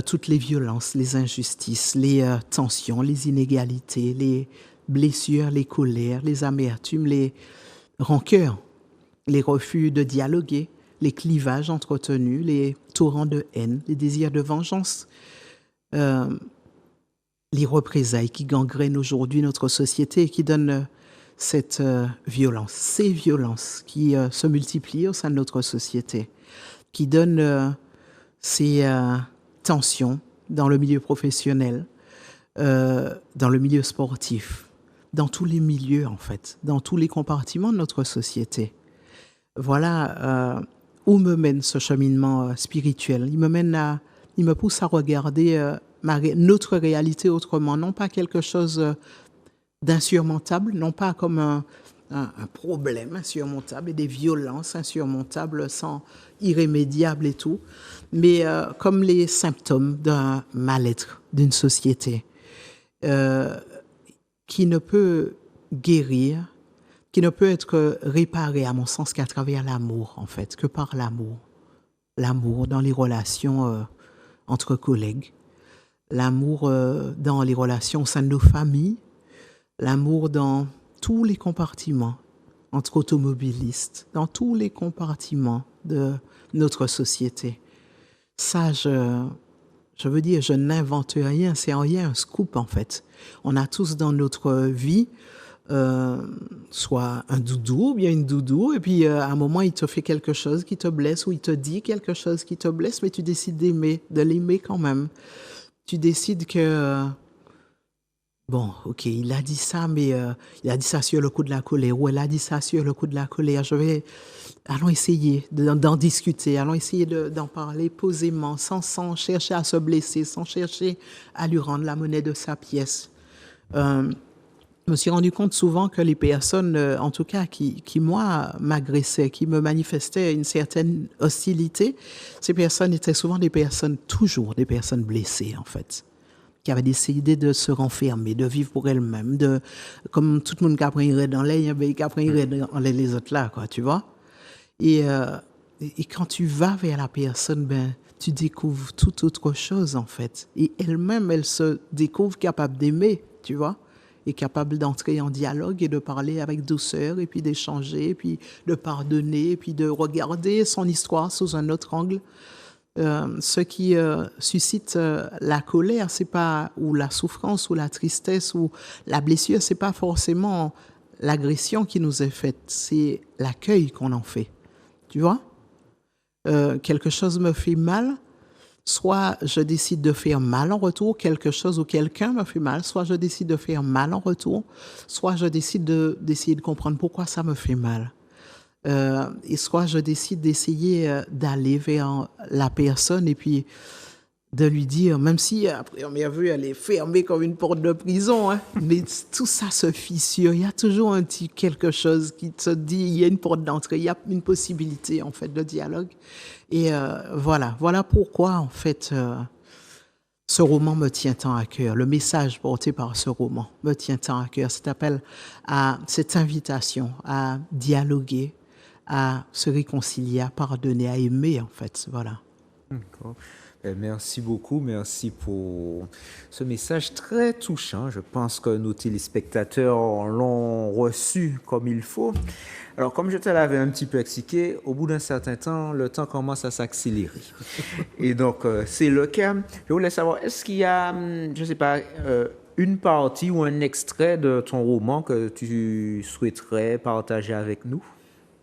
[SPEAKER 2] Toutes les violences, les injustices, les tensions, les inégalités, les blessures, les colères, les amertumes, les rancœurs, les refus de dialoguer, les clivages entretenus, les torrents de haine, les désirs de vengeance, les représailles qui gangrènent aujourd'hui notre société et qui donnent cette violence, ces violences qui se multiplient au sein de notre société, qui donnent ces tensions dans le milieu professionnel, dans le milieu sportif, dans tous les milieux en fait, dans tous les compartiments de notre société. Voilà où me mène ce cheminement spirituel. Il me pousse à regarder notre réalité autrement, non pas quelque chose d'insurmontable, non pas comme un problème insurmontable et des violences insurmontables, irrémédiables et tout, mais comme les symptômes d'un mal-être d'une société qui ne peut guérir, qui ne peut être réparé, à mon sens, qu'à travers l'amour, en fait, que par l'amour. L'amour dans les relations entre collègues, l'amour dans les relations au sein de nos familles, l'amour dans tous les compartiments, entre automobilistes, dans tous les compartiments de notre société. Ça, je veux dire, je n'invente rien, c'est en rien un scoop en fait. On a tous dans notre vie soit un doudou ou bien une doudou, et puis à un moment, il te fait quelque chose qui te blesse ou il te dit quelque chose qui te blesse, mais tu décides d'aimer, de l'aimer quand même. Tu décides que, bon, ok, il a dit ça, mais il a dit ça sur le coup de la colère, ou elle a dit ça sur le coup de la colère. Allons essayer d'en discuter, allons essayer d'en parler posément, sans chercher à se blesser, sans chercher à lui rendre la monnaie de sa pièce. Je me suis rendu compte souvent que les personnes, en tout cas, qui moi, m'agressaient, qui me manifestaient une certaine hostilité, ces personnes étaient souvent toujours des personnes blessées, en fait, qui avaient décidé de se renfermer, de vivre pour elles-mêmes, comme tout le monde qui apprendrait dans l'air, qui apprendrait dans les autres là, quoi, tu vois. Et quand tu vas vers la personne, tu découvres toute autre chose, en fait. Et elle-même, elle se découvre capable d'aimer, tu vois, et capable d'entrer en dialogue et de parler avec douceur, et puis d'échanger, et puis de pardonner, et puis de regarder son histoire sous un autre angle. Ce qui suscite la colère, c'est pas, ou la souffrance, ou la tristesse, ou la blessure, c'est pas forcément l'agression qui nous est faite, c'est l'accueil qu'on en fait. Tu vois? Quelque chose me fait mal, soit je décide de faire mal en retour, quelque chose ou quelqu'un me fait mal, soit je décide de faire mal en retour, soit je décide d'essayer de comprendre pourquoi ça me fait mal. Et soit je décide d'essayer d'aller vers la personne et puis de lui dire, même si à première vue elle est fermée comme une porte de prison, hein, mais tout ça se fissure. Il y a toujours un petit quelque chose qui te dit, il y a une porte d'entrée, il y a une possibilité en fait de dialogue. Et voilà pourquoi en fait ce roman me tient tant à cœur. Le message porté par ce roman me tient tant à cœur. Cet appel à cette invitation à dialoguer, à se réconcilier, à pardonner, à aimer en fait. Voilà.
[SPEAKER 1] D'accord. Merci beaucoup, merci pour ce message très touchant. Je pense que nos téléspectateurs l'ont reçu comme il faut. Alors, comme je te l'avais un petit peu expliqué, au bout d'un certain temps, le temps commence à s'accélérer. Et donc, c'est le cas. Je voulais savoir, est-ce qu'il y a, je ne sais pas, une partie ou un extrait de ton roman que tu souhaiterais partager avec nous?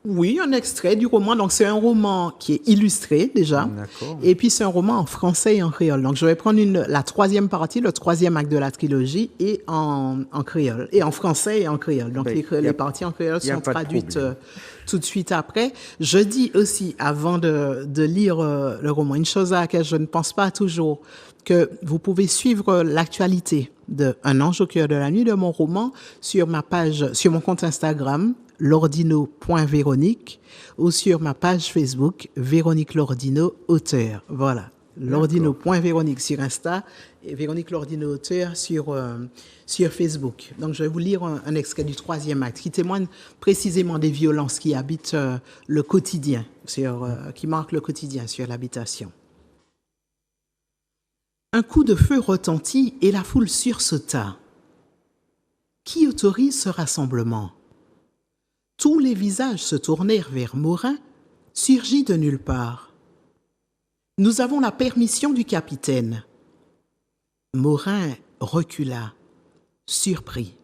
[SPEAKER 2] Oui, un extrait du roman. Donc, c'est un roman qui est illustré déjà.
[SPEAKER 1] D'accord.
[SPEAKER 2] Et puis, c'est un roman en français et en créole. Donc, je vais prendre la troisième partie, le troisième acte de la trilogie, et en créole. Et en français et en créole. Donc, les parties en créole sont traduites tout de suite après. Je dis aussi, avant de lire le roman, une chose à laquelle je ne pense pas toujours, que vous pouvez suivre l'actualité de Un ange au cœur de la nuit de mon roman sur ma page, sur mon compte Instagram, lordino.véronique, ou sur ma page Facebook, Véronique Lordino, auteur. Voilà. Lordino.véronique sur Insta et Véronique Lordino, auteur sur Facebook. Donc, je vais vous lire un extrait du troisième acte qui témoigne précisément des violences qui habitent le quotidien, qui marquent le quotidien sur l'habitation. Un coup de feu retentit et la foule sursauta. Qui autorise ce rassemblement? Tous les visages se tournèrent vers Morin, surgi de nulle part. « Nous avons la permission du capitaine. » Morin recula, surpris.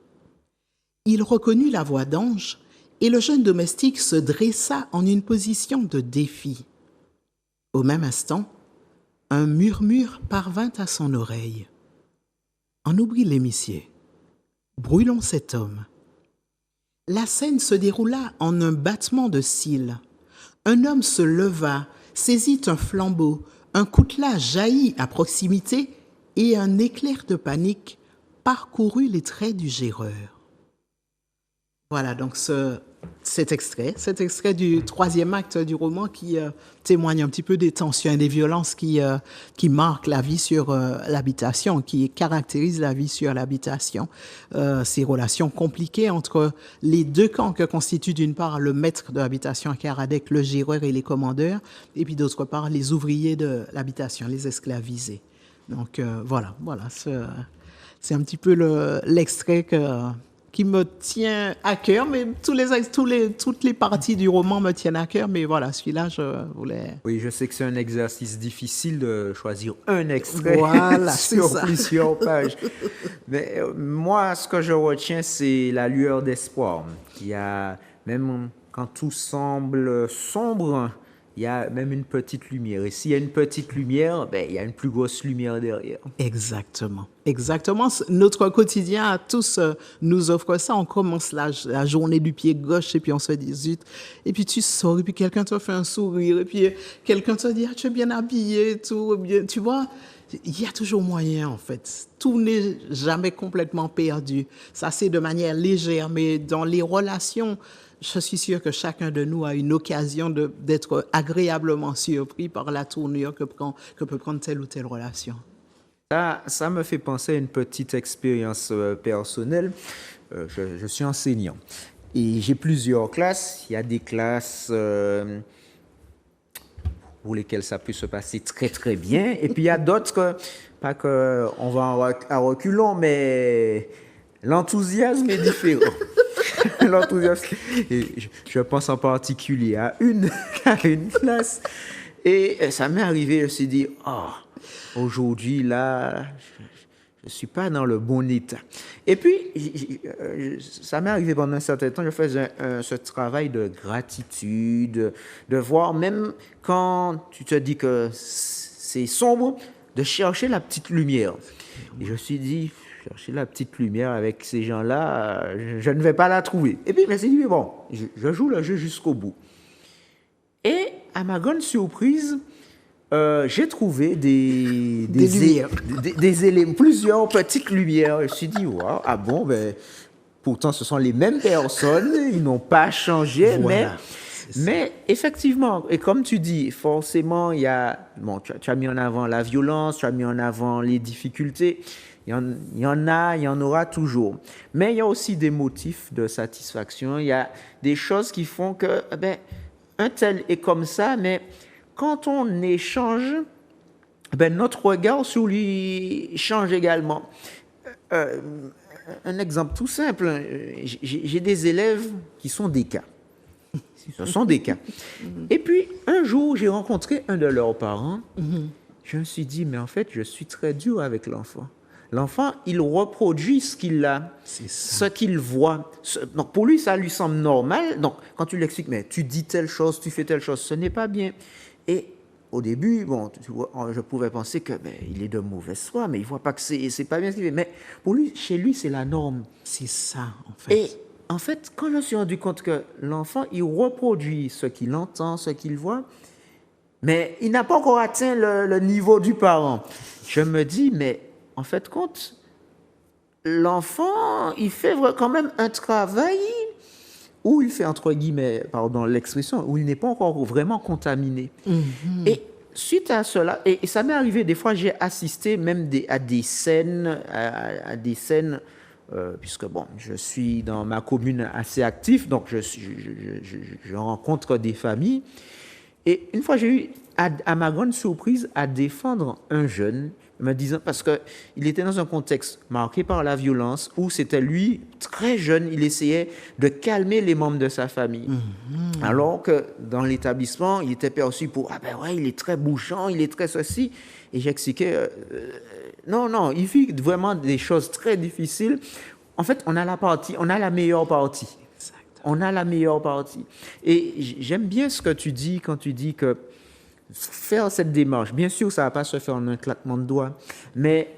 [SPEAKER 2] Il reconnut la voix d'Ange et le jeune domestique se dressa en une position de défi. Au même instant, un murmure parvint à son oreille. « En oublie l'hémissier. Brûlons cet homme. » La scène se déroula en un battement de cils. Un homme se leva, saisit un flambeau, un coutelas jaillit à proximité et un éclair de panique parcourut les traits du géreur. Voilà donc cet extrait du troisième acte du roman qui témoigne un petit peu des tensions et des violences qui marquent la vie sur l'habitation, qui caractérisent la vie sur l'habitation. Ces relations compliquées entre les deux camps que constituent d'une part le maître de l'habitation à Caradec, le géreur et les commandeurs, et puis d'autre part les ouvriers de l'habitation, les esclavisés. Donc voilà, c'est un petit peu l'extrait qui me tient à cœur, mais toutes les parties du roman me tiennent à cœur, mais voilà, celui-là, je voulais...
[SPEAKER 1] Oui, je sais que c'est un exercice difficile de choisir un extrait
[SPEAKER 2] Voilà, c'est
[SPEAKER 1] sur
[SPEAKER 2] ça.
[SPEAKER 1] plusieurs pages. Mais moi, ce que je retiens, c'est la lueur d'espoir. Il y a, même quand tout semble sombre, il y a même une petite lumière. Et s'il y a une petite lumière, ben, il y a une plus grosse lumière derrière.
[SPEAKER 2] Exactement. Exactement. Notre quotidien à tous nous offre ça. On commence la journée du pied gauche et puis on se dit zut. Et puis tu sors et puis quelqu'un te fait un sourire et puis quelqu'un te dit ah, tu es bien habillé et tout. Bien, tu vois, il y a toujours moyen en fait. Tout n'est jamais complètement perdu. Ça c'est de manière légère, mais dans les relations, je suis sûre que chacun de nous a une occasion d'être agréablement surpris par la tournure que peut prendre telle ou telle relation.
[SPEAKER 1] Ça me fait penser à une petite expérience personnelle. Je suis enseignant et j'ai plusieurs classes. Il y a des classes pour lesquelles ça peut se passer très très bien. Et puis il y a d'autres, pas qu'on va à reculons, mais l'enthousiasme est différent. L'enthousiasme. Et je pense en particulier à à une classe. Et ça m'est arrivé, je me suis dit, oh, aujourd'hui, là, je ne suis pas dans le bon état. Et puis, ça m'est arrivé pendant un certain temps, je faisais ce travail de gratitude, de voir, même quand tu te dis que c'est sombre, de chercher la petite lumière. Et je me suis dit, chercher la petite lumière avec ces gens-là, je ne vais pas la trouver. Et puis, je me suis dit, mais bon, je joue le jeu jusqu'au bout. Et à ma grande surprise, j'ai trouvé des
[SPEAKER 2] lumières.
[SPEAKER 1] des éléments, plusieurs petites lumières. Je me suis dit, waouh, ah bon, ben, pourtant ce sont les mêmes personnes, ils n'ont pas changé,
[SPEAKER 2] Voilà,
[SPEAKER 1] mais effectivement, et comme tu dis, forcément, il y a, bon, tu as mis en avant la violence, tu as mis en avant les difficultés, il y en aura toujours. Mais il y a aussi des motifs de satisfaction, il y a des choses qui font que, ben, un tel est comme ça, mais quand on échange, ben, notre regard sur lui change également. Un exemple tout simple, j'ai des élèves qui sont des cas. Ce sont des cas. Et puis, un jour, j'ai rencontré un de leurs parents. Je me suis dit, mais en fait, je suis très dur avec l'enfant. L'enfant, il reproduit ce qu'il a, ce qu'il voit. Donc, pour lui, ça lui semble normal. Donc, quand tu lui expliques, mais tu dis telle chose, tu fais telle chose, ce n'est pas bien. Et au début, bon, tu vois, je pouvais penser que ben, il est de mauvaise foi, mais il ne voit pas que c'est pas bien ce qu'il fait. Mais pour lui, chez lui, c'est la norme.
[SPEAKER 2] C'est ça, en fait.
[SPEAKER 1] Et en fait, quand je me suis rendu compte que l'enfant, il reproduit ce qu'il entend, ce qu'il voit, mais il n'a pas encore atteint le niveau du parent. Je me dis, mais en fait, compte, l'enfant, il fait quand même un travail où il fait, entre guillemets, pardon l'expression, où il n'est pas encore vraiment contaminé. Et suite à cela, et ça m'est arrivé, des fois, j'ai assisté même à des scènes, puisque bon, je suis dans ma commune assez actif, donc je rencontre des familles. Et une fois, j'ai eu, à ma grande surprise, à défendre un jeune, me disant, parce qu'il était dans un contexte marqué par la violence, où c'était lui, très jeune, il essayait de calmer les membres de sa famille. Alors que dans l'établissement, il était perçu pour, ah ben ouais, il est très bouchant, il est très ceci. Et j'expliquais, non, il vit vraiment des choses très difficiles. En fait, on a la meilleure partie. On a la meilleure partie. Et j'aime bien ce que tu dis quand tu dis que faire cette démarche, bien sûr, ça ne va pas se faire en un claquement de doigts, mais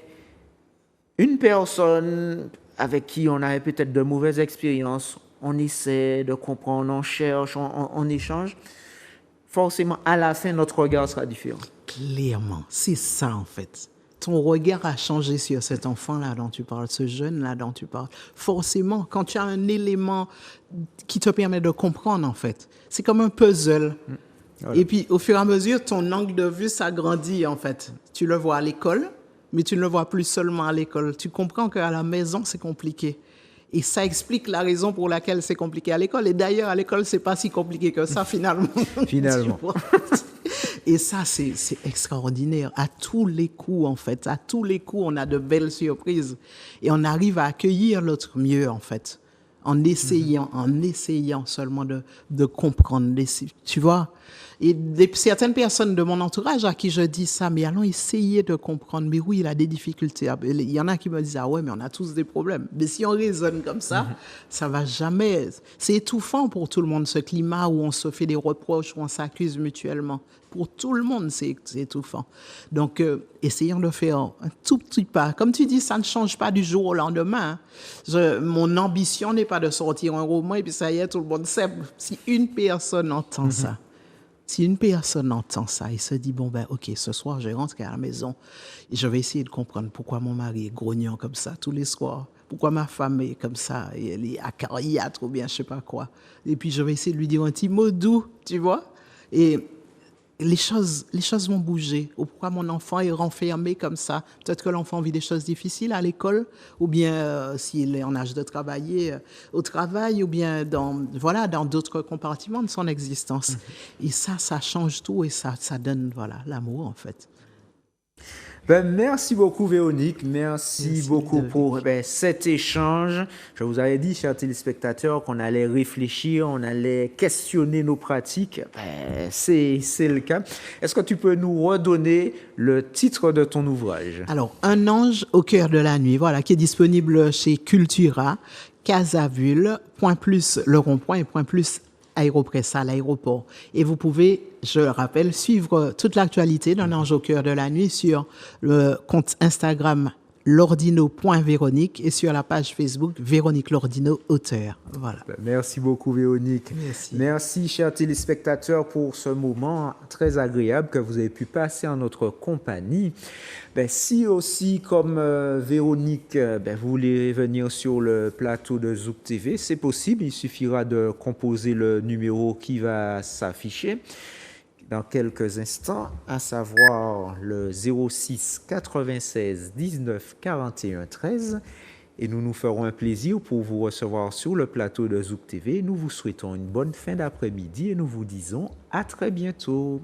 [SPEAKER 1] une personne avec qui on avait peut-être de mauvaises expériences, on essaie de comprendre, on cherche, on échange, forcément, à la fin, notre regard sera différent.
[SPEAKER 2] Clairement, c'est ça en fait. Ton regard a changé sur cet enfant-là dont tu parles, ce jeune-là dont tu parles. Forcément, quand tu as un élément qui te permet de comprendre en fait, c'est comme un puzzle. Voilà. Et puis, au fur et à mesure, ton angle de vue s'agrandit, en fait. Tu le vois à l'école, mais tu ne le vois plus seulement à l'école. Tu comprends qu'à la maison, c'est compliqué. Et ça explique la raison pour laquelle c'est compliqué à l'école. Et d'ailleurs, à l'école, c'est pas si compliqué que ça, finalement.
[SPEAKER 1] Finalement.
[SPEAKER 2] Et ça, c'est extraordinaire. À tous les coups, en fait. À tous les coups, on a de belles surprises. Et on arrive à accueillir l'autre mieux, en fait. en essayant seulement de comprendre, tu vois. Et certaines personnes de mon entourage à qui je dis ça, mais allons essayer de comprendre. Mais oui, il a des difficultés. Il y en a qui me disent, ah ouais, mais on a tous des problèmes. Mais si on raisonne comme ça, ça va jamais. C'est étouffant pour tout le monde, ce climat où on se fait des reproches, où on s'accuse mutuellement. Pour tout le monde, c'est étouffant. Donc, essayons de faire un tout petit pas. Comme tu dis, ça ne change pas du jour au lendemain. Mon ambition n'est pas de sortir un roman et puis ça y est, tout le monde sait. Si une personne entend ça, si une personne entend ça et se dit, bon, ben, OK, ce soir, je rentre à la maison et je vais essayer de comprendre pourquoi mon mari est grognon comme ça tous les soirs, pourquoi ma femme est comme ça, et elle est acariâtre ou bien je sais pas quoi. Et puis, je vais essayer de lui dire un petit mot doux, tu vois. Et les choses vont bouger. Ou pourquoi mon enfant est renfermé comme ça? Peut-être que l'enfant vit des choses difficiles à l'école, ou bien s'il est en âge de travailler au travail, ou bien dans d'autres compartiments de son existence. Et ça change tout et ça donne l'amour en fait.
[SPEAKER 1] Ben, merci beaucoup Véronique, merci beaucoup pour cet échange. Je vous avais dit, chers téléspectateurs, qu'on allait réfléchir, on allait questionner nos pratiques. C'est le cas. Est-ce que tu peux nous redonner le titre de ton ouvrage?
[SPEAKER 2] Alors, Un ange au cœur de la nuit, qui est disponible chez Cultura, Casavule, +, le rond-point et +, Aéropressa, l'aéroport. Et vous pouvez, je le rappelle, suivre toute l'actualité d'un ange au cœur de la nuit sur le compte Instagram lordino.véronique et sur la page Facebook Véronique Lordino, auteur. Voilà.
[SPEAKER 1] Merci beaucoup Véronique. Merci chers téléspectateurs pour ce moment très agréable que vous avez pu passer en notre compagnie. Si aussi comme Véronique, vous voulez venir sur le plateau de Zouk TV, c'est possible. Il suffira de composer le numéro qui va s'afficher dans quelques instants, à savoir le 06 96 19 41 13. Et nous nous ferons un plaisir pour vous recevoir sur le plateau de Zouk TV. Nous vous souhaitons une bonne fin d'après-midi et nous vous disons à très bientôt.